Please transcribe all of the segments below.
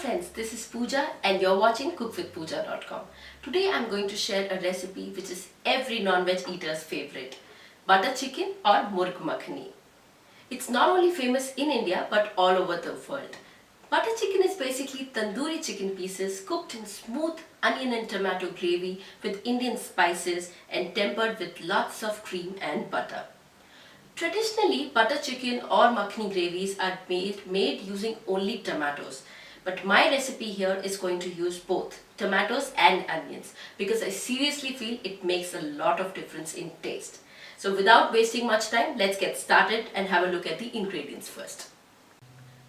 friends, this is Pooja and you're watching cookwithpooja.com. Today I'm going to share a recipe which is every non-veg eater's favorite, butter chicken or Murgh Makhani. It's not only famous in India but all over the world. Butter chicken is basically tandoori chicken pieces cooked in smooth onion and tomato gravy with Indian spices and tempered with lots of cream and butter. Traditionally, butter chicken or makhani gravies are made using only tomatoes. But my recipe here is going to use both tomatoes and onions because I seriously feel it makes a lot of difference in taste. So without wasting much time, let's get started and have a look at the ingredients first.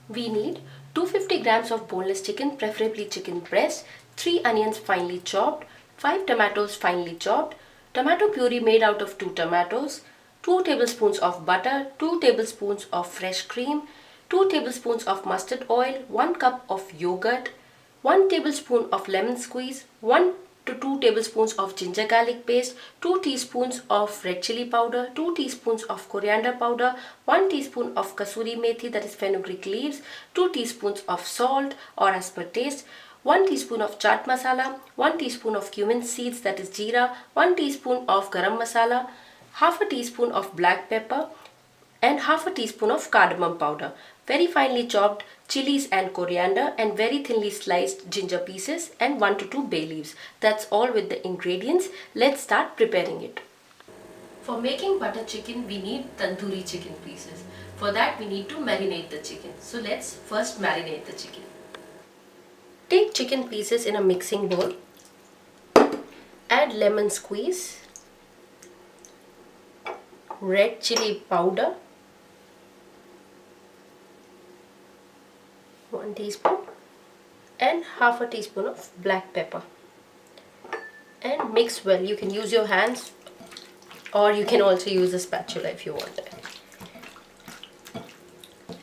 We need 250 grams of boneless chicken, preferably chicken breast, 3 onions finely chopped, 5 tomatoes finely chopped, tomato puree made out of 2 tomatoes, 2 tablespoons of butter, 2 tablespoons of fresh cream, 2 tablespoons of mustard oil, 1 cup of yogurt, 1 tablespoon of lemon squeeze, 1 to 2 tablespoons of ginger garlic paste, 2 teaspoons of red chili powder, 2 teaspoons of coriander powder, 1 teaspoon of kasuri methi, that is fenugreek leaves, 2 teaspoons of salt or as per taste, 1 teaspoon of chaat masala, 1 teaspoon of cumin seeds, that is jeera, 1 teaspoon of garam masala, half a teaspoon of black pepper and half a teaspoon of cardamom powder, very finely chopped chilies and coriander and very thinly sliced ginger pieces and 1 to 2 bay leaves. That's all with the ingredients. Let's start preparing it. For making butter chicken, we need tandoori chicken pieces. For that, we need to marinate the chicken. So let's first marinate the chicken. Take chicken pieces in a mixing bowl. Add lemon squeeze, red chili powder, 1 teaspoon and half a teaspoon of black pepper and mix well. You can use your hands or you can also use a spatula if you want.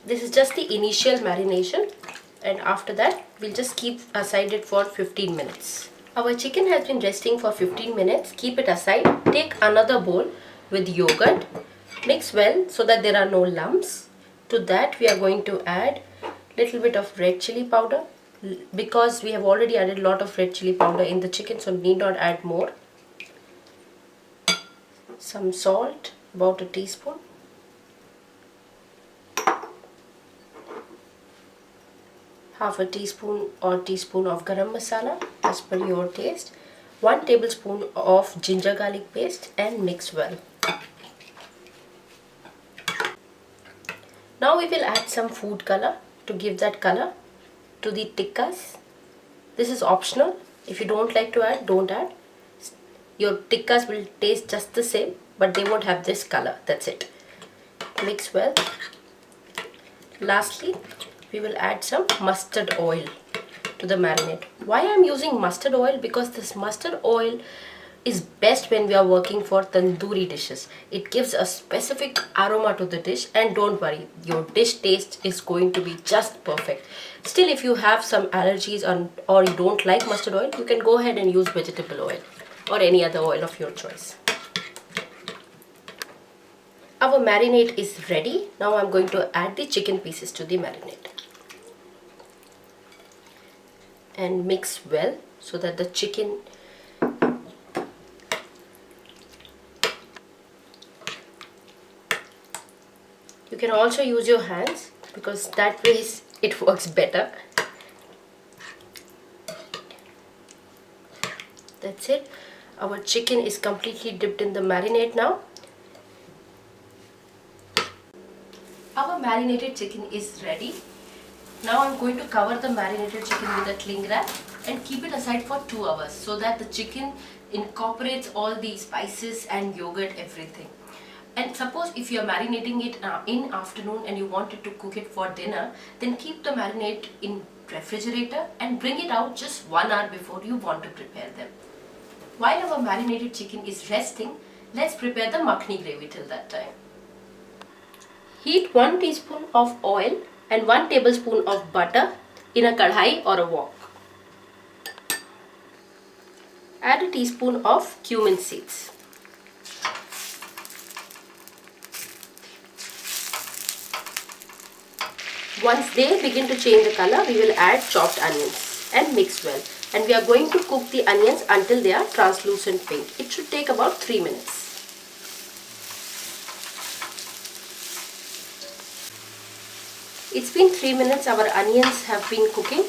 This is just the initial marination and after that we'll just keep aside it for 15 minutes. Our chicken has been resting for 15 minutes. Keep it aside. Take another bowl with yogurt. Mix well so that there are no lumps. To that we are going to add little bit of red chili powder because we have already added a lot of red chili powder in the chicken, so need not add more. Some salt, about a teaspoon. Half a teaspoon or teaspoon of garam masala as per your taste. 1 tablespoon of ginger garlic paste and mix well. Now we will add some food color to give that color to the tikkas. This is optional. If you don't like to add, don't add. Your tikkas will taste just the same but they won't have this color. That's it. Mix well. Lastly, we will add some mustard oil to the marinade. Why I am using mustard oil? Because this mustard oil is best when we are working for tandoori dishes. It gives a specific aroma to the dish and don't worry, your dish taste is going to be just perfect. Still, if you have some allergies or you don't like mustard oil, you can go ahead and use vegetable oil or any other oil of your choice. Our marinade is ready. Now I'm going to add the chicken pieces to the marinade and mix well so that the chicken you can also use your hands because that way it works better. That's it. Our chicken is completely dipped in the marinade now. Our marinated chicken is ready. Now I'm going to cover the marinated chicken with a cling wrap and keep it aside for 2 hours so that the chicken incorporates all the spices and yogurt, everything. And suppose if you are marinating it in afternoon and you wanted to cook it for dinner, then keep the marinade in refrigerator and bring it out just 1 hour before you want to prepare them. While our marinated chicken is resting, let's prepare the makhani gravy till that time. Heat 1 teaspoon of oil and 1 tablespoon of butter in a kadhai or a wok. Add a teaspoon of cumin seeds. Once they begin to change the color, we will add chopped onions and mix well. And we are going to cook the onions until they are translucent pink. It should take about 3 minutes. It's been 3 minutes, our onions have been cooking.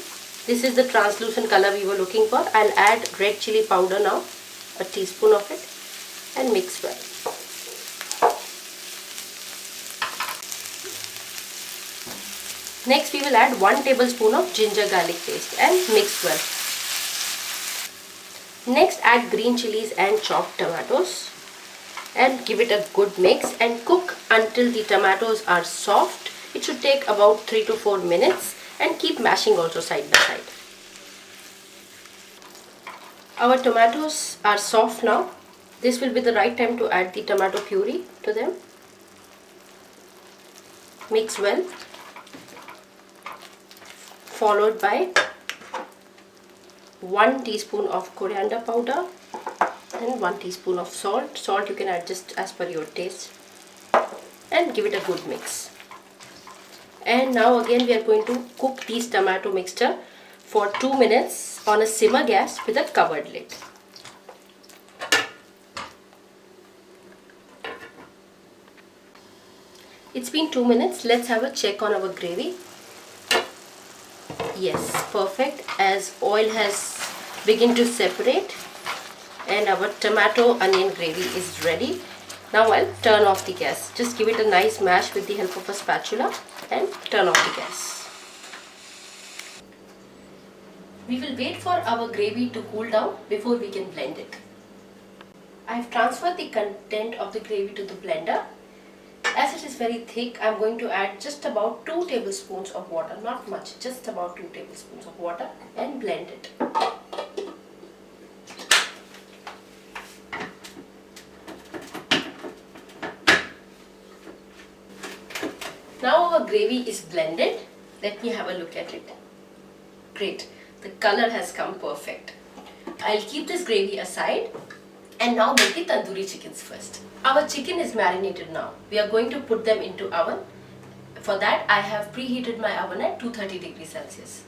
This is the translucent color we were looking for. I'll add red chili powder now, a teaspoon of it, and mix well. Next we will add 1 tablespoon of ginger garlic paste and mix well. Next add green chilies and chopped tomatoes and give it a good mix and cook until the tomatoes are soft. It should take about 3 to 4 minutes and keep mashing also side by side. Our tomatoes are soft now. This will be the right time to add the tomato puree to them. Mix well. Followed by 1 teaspoon of coriander powder and 1 teaspoon of salt. Salt you can adjust as per your taste. And give it a good mix. And now again we are going to cook this tomato mixture for 2 minutes on a simmer gas with a covered lid. It's been 2 minutes. Let's have a check on our gravy. Yes, perfect, as oil has begun to separate and our tomato onion gravy is ready. Now I'll turn off the gas. Just give it a nice mash with the help of a spatula and turn off the gas. We will wait for our gravy to cool down before we can blend it. I have transferred the content of the gravy to the blender. As it is very thick, I am going to add just about 2 tablespoons of water, not much, just about 2 tablespoons of water and blend it. Now our gravy is blended. Let me have a look at it. Great, the color has come perfect. I'll keep this gravy aside and now make the tandoori chickens first. Our chicken is marinated now. We are going to put them into oven. For that I have preheated my oven at 230 degrees Celsius.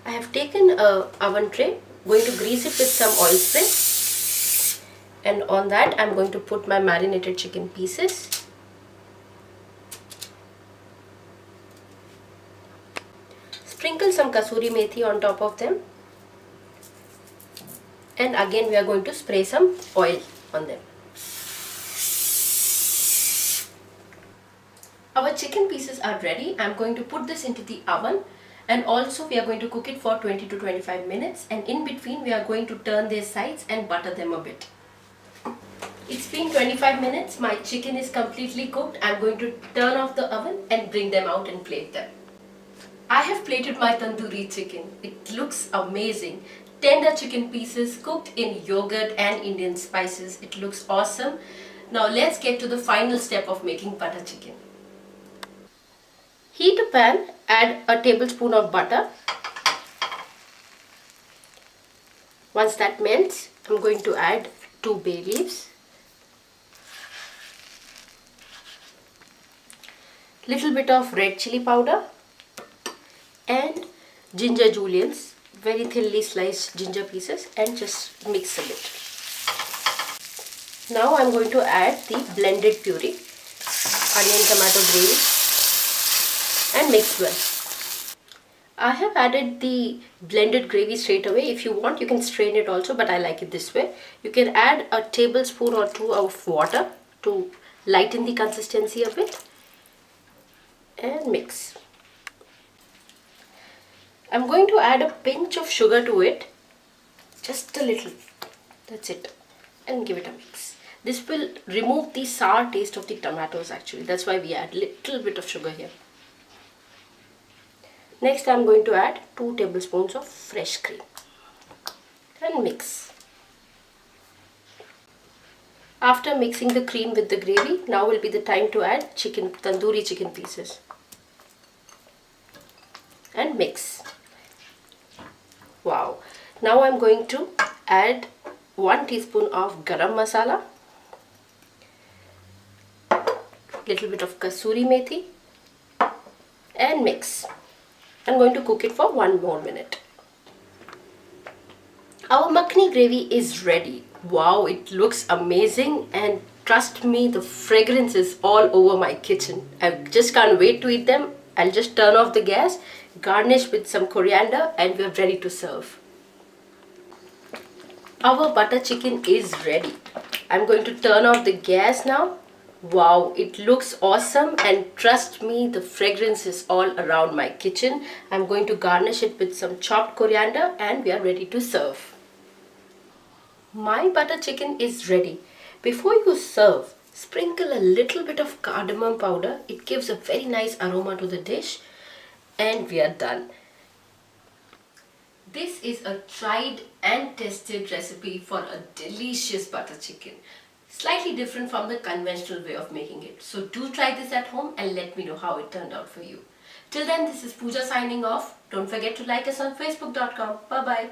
I have taken an oven tray, going to grease it with some oil spray, and on that I am going to put my marinated chicken pieces. Sprinkle some kasuri methi on top of them, and again we are going to spray some oil on them. Our chicken pieces are ready. I am going to put this into the oven, and also we are going to cook it for 20 to 25 minutes, and in between we are going to turn their sides and butter them a bit. It's been 25 minutes. My chicken is completely cooked. I am going to turn off the oven and bring them out and plate them. I have plated my tandoori chicken. It looks amazing. Tender chicken pieces cooked in yogurt and Indian spices. It looks awesome. Now let's get to the final step of making butter chicken. Heat a pan, add a tablespoon of butter. Once that melts, I'm going to add 2 bay leaves, little bit of red chili powder and ginger juliennes, very thinly sliced ginger pieces, and just mix a bit. Now I'm going to add the blended puree, onion tomato gravy, and mix well. I have added the blended gravy straight away. If you want, you can strain it also, but I like it this way. You can add a tablespoon or 2 of water to lighten the consistency a bit and mix. I'm going to add a pinch of sugar to it, just a little, that's it, and give it a mix. This will remove the sour taste of the tomatoes actually, that's why we add little bit of sugar here. Next I am going to add 2 tablespoons of fresh cream and mix. After mixing the cream with the gravy, now will be the time to add tandoori chicken pieces and mix. Wow! Now I am going to add 1 teaspoon of garam masala, little bit of kasuri methi, and mix. I'm going to cook it for 1 more minute. Our makhani gravy is ready. Wow, it looks amazing, and trust me, the fragrance is all over my kitchen. I just can't wait to eat them. I'll just turn off the gas, garnish with some coriander, and we're ready to serve. Our butter chicken is ready. I'm going to turn off the gas now. Wow, it looks awesome, and trust me, the fragrance is all around my kitchen. I'm going to garnish it with some chopped coriander, and we are ready to serve. My butter chicken is ready. Before you serve, sprinkle a little bit of cardamom powder. It gives a very nice aroma to the dish, and we are done. This is a tried and tested recipe for a delicious butter chicken. Slightly different from the conventional way of making it. So do try this at home and let me know how it turned out for you. Till then, this is Pooja signing off. Don't forget to like us on facebook.com. Bye bye.